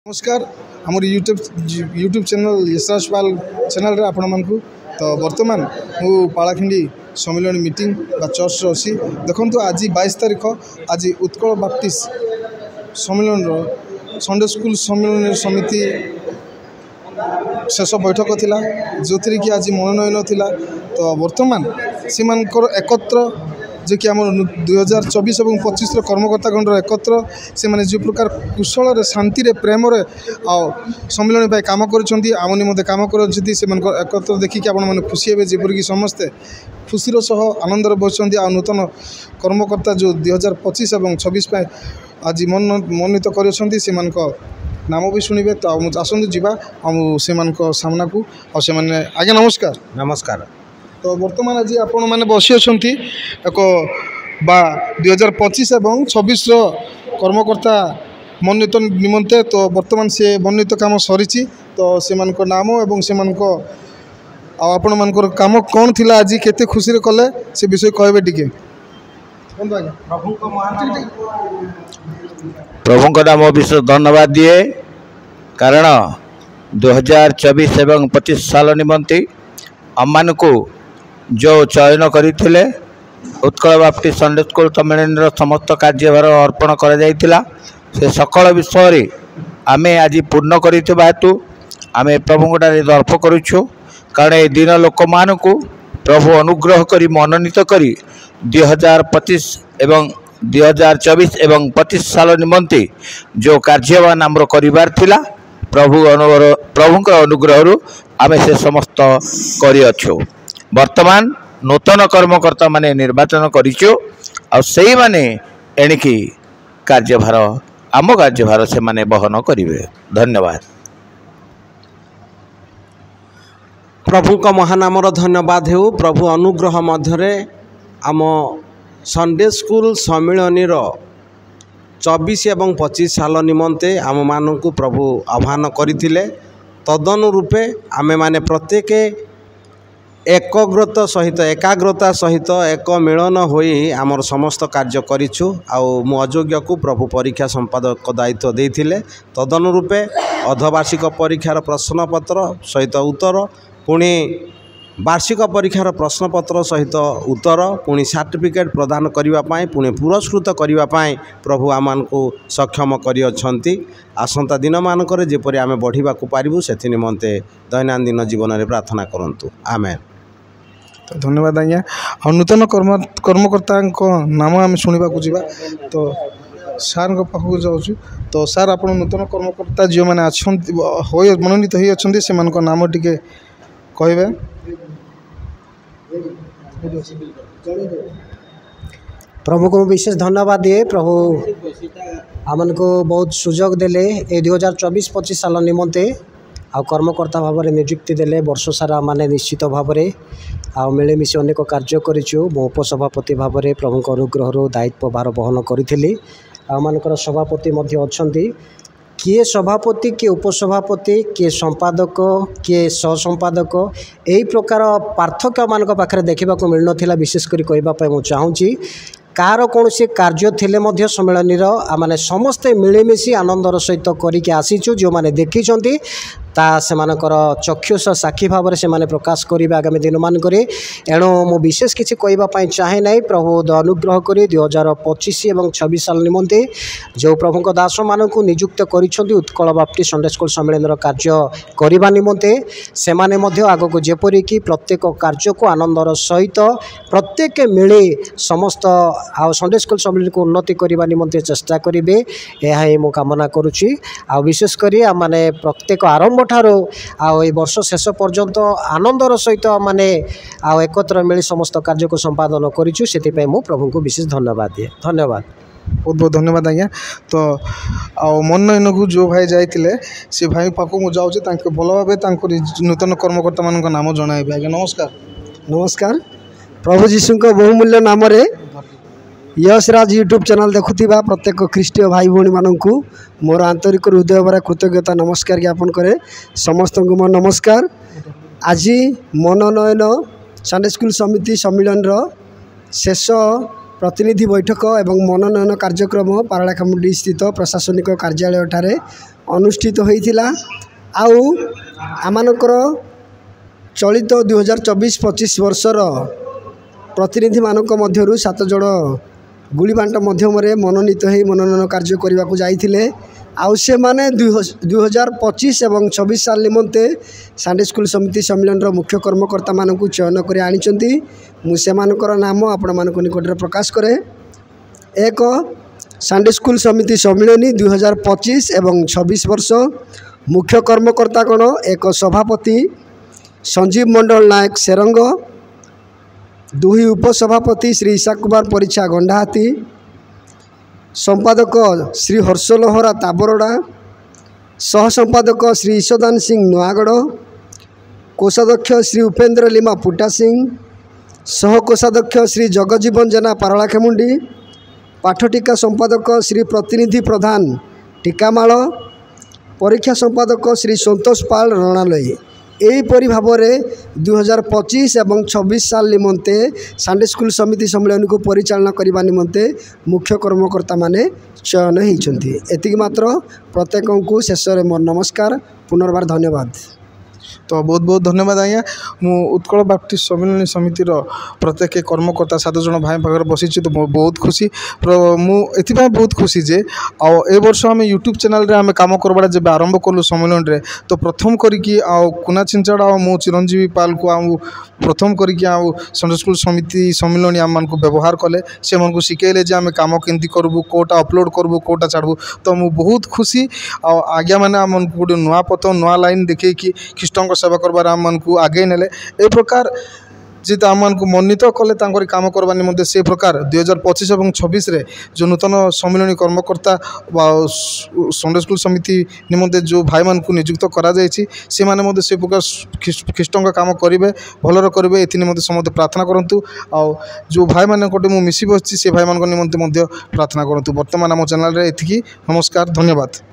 नमस्कार आमर YouTube channel Yashraj पाल channel रे आपण मानकु तो वर्तमान मु पालाखिंडी सम्मिलन मीटिंग बा चर्च अच्छी देखो आज 22 तारीख आज उत्कल बाप्टिस्ट सम्मिलन संडे स्कूल सम्मिलन समिति शेष बैठक थिला जो थी कि आज मनोनयन थिला तो वर्तमान से एकत्र जो कि आम 2024 और 25 कर्मकर्ता गण एकत्र से माने जो प्रकार कुशल शांति प्रेम सम्मिलन काम करम निम्ते काम कर एकत्र देखिए आप खुशी हे जपरिक समस्ते खुशी सह आनंदर बसुँच आ नूतन कर्मकर्ता जो 2025 और 26 आज मनोनीत कर नाम भी शुणे तो आसतु जावा से सामना को आज्ञा नमस्कार नमस्कार। तो वर्तमान आज आपण मैंने बसी अच्छा एक 2025 और 26 कर्मकर्ता मनोनीत निमंते तो वर्तमान से मनोनीत काम सरी तो से नाम और से आपण मान काम कौन थिला आज केते खुशी रे कले से विषय कहबे टिके प्रभु को नाम विशेष धन्यवाद दिए कारण 2024 एवं 25 साल निमंते आम को जो चयन करते उत्कल बाप्टिस्ट संडे स्कूल सम्मेलन समस्त कार्यभार अर्पण कर से सकल विषय आम आज पूर्ण करते हेतु आम प्रभु दर्प करुँ कारण ए दिन लोक मान प्रभु अनुग्रह कर मनोनीत कर 2025 एवं 2024 एवं 25 साल निमंते जो कार्यवान आमर कर प्रभु अनुग्रह आम से समस्त करछु वर्तमान नूतन कर्मकर्ता माने निर्वाचन करिचो आ सेही माने एणिकी कार्यभार आम कार्यभार से माने बहन करिवे। धन्यवाद। प्रभु का महानामर धन्यवाद हो। प्रभु अनुग्रह मध्यरे आम संडे स्कूल सम्मिलनी 24 एवं 25 साल निमंते आम मानू प्रभु आह्वान करथिले तदनुरूपे आमे माने प्रत्येक एकाग्रता सहित एक मिलन होई आमर समस्त कार्य करिछु आ मु अयोग्य को प्रभु परीक्षा संपादक दायित्व देथिले तदनुरूपे अर्धवार्षिक परीक्षार प्रश्नपत्र सहित उत्तर पुणी वार्षिक परीक्षार प्रश्नपत्र सहित उत्तर पुणी सर्टिफिकेट प्रदान करने पुणी पुरस्कृत करने प्रभु आम को सक्षम करियछंती आसंता दिन मानकर जेपरि आमे बढ़िबा को पारिबु सेथि निमंते दैनंदिन जीवन में प्रार्थना करंतु आमेन। तो धन्यवाद आज्ञा और नूतन कर्मकर्ता नाम आम शुणा जा तो सार पाखक जाऊँ तो सार आप नूतन कर्मकर्ता जो मैंने मनोनीत होती से नाम टे कहे प्रभु को विशेष धन्यवाद दिए। प्रभु आमन को बहुत सुजोग देले ए 2024-25 साल निमंते आ कर्मकर्ता भाव में नियुक्ति देले वर्ष सारा माने निश्चित भाव में आ मिलेमिशि अनेक कार्य करिछु मो उपसभापति भाव में प्रभु अनुग्रह दायित्व भार बहन करी आमर सभापति मध्य अछंती किए सभापति किए उपसभापति किए संपादक किए सहसंपादक यही प्रकार पार्थक्य मान पाखे देखा मिल ना विशेषकर कहवाई मुझे चाहूँगी कार कौन से कार्य थिले मध्य सम्मेलन आने समस्ते मिलेमिशि आनंदर सहित करके आसीचु जो मैंने देखी ता सेमानकर चक्षुष साक्षी भाव से माने प्रकाश करेंगे आगामी दिन मानक एणु मु विशेष किसी कहवाई चाहे ना प्रभु अनुग्रह कर 2025 और 26 साल निमंते जो प्रभु दास मानक नियुक्त कर उत्कल बाप्टिस्ट संडे स्कूल सम्मेलन कार्य करने निमंते से आगक जेपरिक प्रत्येक कार्य को आनंदर सहित प्रत्येक मिले समस्त आ संडे स्कूल सम्मेलन को उन्नति करने निमंते चेष्टा करेंगे यह मु कामना करुच्ची आ विशेषकर माने प्रत्येक आरंभ ठारो वर्ष शेष पर्यंत आनंदर सहित माने एकत्र मिली समस्त कार्य को संपादन करिछु सेति मु प्रभु को विशेष धन्यवाद दिए। धन्यवाद बहुत बहुत धन्यवाद आज्ञा। तो मनोनयन को जो भाई जाइए से भाई पाक मुझे जाऊँगी भल भाव नूतन कर्मकर्ता मान नाम जनइबे। आज्ञा नमस्कार। नमस्कार। प्रभु जीशु बहुमूल्य नाम यशराज यूट्यूब चैनल देखुवा प्रत्येक ख्रीष्टीय भाई भौणी मानक मोर आंतरिक हृदय भरा कृतज्ञता नमस्कार ज्ञापन करे समस्त को मोर नमस्कार। आज मनोनयन संडे स्कूल समिति सम्मेलन शेष प्रतिनिधि बैठक एवं मनोनयन कार्यक्रम पारलाखेमुंडी स्थित प्रशासनिक कार्यालय ठारे ଅନୁଷ୍ଠିତ ହୋଇଥିଲା। ଆଉ ଆମମାନଙ୍କର ଚଳିତ 2024-25 ବର୍ଷର ପ୍ରତିନିଧିମାନଙ୍କ ମଧ୍ୟରୁ 7 ଜଣ ଗୁଳିବାଣ୍ଟ ମାଧ୍ୟମରେ ମନୋନୀତ ହୋଇ ମନୋନୟନ କାର୍ଯ୍ୟ କରିବାକୁ ଯାଇଥିଲେ। ଆଉ ସେମାନେ 2025 ଏବଂ 26 ସାଲ ନିମନ୍ତେ ସାଣ୍ଡେ ସ୍କୁଲ ସମିତି ସମ୍ମିଳନୀର ମୁଖ୍ୟ କର୍ମକର୍ତ୍ତାମାନଙ୍କୁ ଚୟନ କରି ଆଣିଛନ୍ତି। ମୁଁ ସେମାନଙ୍କର ନାମ ଆପଣମାନଙ୍କ ନିକଟରେ ପ୍ରକାଶ କରେ। 1 ସାଣ୍ଡେ ସ୍କୁଲ ସମିତି ସମ୍ମିଳନୀ 2025 ଏବଂ 26 ବର୍ଷ ମୁଖ୍ୟ କର୍ମକର୍ତ୍ତାଗଣ 1 ସଭାପତି ସଞ୍ଜୀବ ମଣ୍ଡଳ ନାୟକ ସେରଙ୍ଗ, 2 ଉପସଭାପତି ଶ୍ରୀ ଇଶା କୁମାର ପରିଛା ଗଣ୍ଡାହାତୀ, ସମ୍ପାଦକ ଶ୍ରୀ ହର୍ଷ ଲୋହରା ତାବରଡ଼ା, ସହ ସମ୍ପାଦକ ଶ୍ରୀ ଈଶଦାନ ସିଂ ନୂଆଗଡ଼, କୋଷାଧ୍ୟକ୍ଷ ଶ୍ରୀ ଉପେନ୍ଦ୍ର ଲିମା ପୁଟା ସିଂ, ସହ କୋଷାଧ୍ୟକ୍ଷ ଶ୍ରୀ ଜଗଜୀବନ ଜେନା ପାରଳାଖେମୁଣ୍ଡି, ପାଠଟିକା ସମ୍ପାଦକ ଶ୍ରୀ ପ୍ରତିନିଧି ପ୍ରଧାନ ଟିକାମାଳ, ପରୀକ୍ଷା ସମ୍ପାଦକ ଶ୍ରୀ ସନ୍ତୋଷ ପାଳ ରଣାଲଇ। ଏହିପରି ଭାବରେ 2025 ଏବଂ 26 ସାଲ ନିମନ୍ତେ ସାଣ୍ଡେ ସ୍କୁଲ ସମିତି ସମ୍ମିଳନୀକୁ ପରିଚାଳନା କରିବା ନିମନ୍ତେ ମୁଖ୍ୟ କର୍ମକର୍ତ୍ତାମାନେ ଚୟନ ହୋଇଛନ୍ତି। ଏତିକି ମାତ୍ର। ପ୍ରତ୍ୟେକଙ୍କୁ ଶେଷରେ ମୋର ନମସ୍କାର, ପୁନର୍ବାର ଧନ୍ୟବାଦ। तो बहुत बहुत धन्यवाद आज्ञा। मु उत्कल बाप्टिस्ट सम्मिलनी समितिर प्रत्येक कर्मकर्ता 7 जन भाई पाखे बसी तो बहुत खुशी। मुझे बहुत खुशी जे ए वर्ष आम यूट्यूब चैनल रे आम कम करवा जब आरंभ कलु सम्मिलन रे तो प्रथम करी कुना चिंचाड़ा मु चिरंजीवी पाल को प्रथम करी संडे स्कूल समिति सम्मिलनी आम को व्यवहार कले से मन को शिखेले जे आम कम केमती करूँ कोटा अपलोड करूँ कोटा छाड़ू। तो मु बहुत खुशी आज्ञा मैंने आम गोटे नुआ पथ नुआ लाइन देखे कि ख्रीष्ट सेवा करबार आम मन को आगे नेले ए प्रकार जीत आम को मनित कले काम करवा निमंते से प्रकार 2025 और 26 रे जो नूतन सम्मिलनी कर्मकर्ता संडे स्कूल समिति निमंते जो भाई मान को नियुक्त करा जायछि से माने मते से प्रकार ख्रीष्ट काम करेंगे भलर करेंगे ये निमंते समस्त प्रार्थना करंतु। आ जो भाई मान कोटे मु मिसी बसछि से भाई मान निमंते प्रार्थना करंतु। वर्तमान आम चैनल रे एतिकी। नमस्कार, धन्यवाद।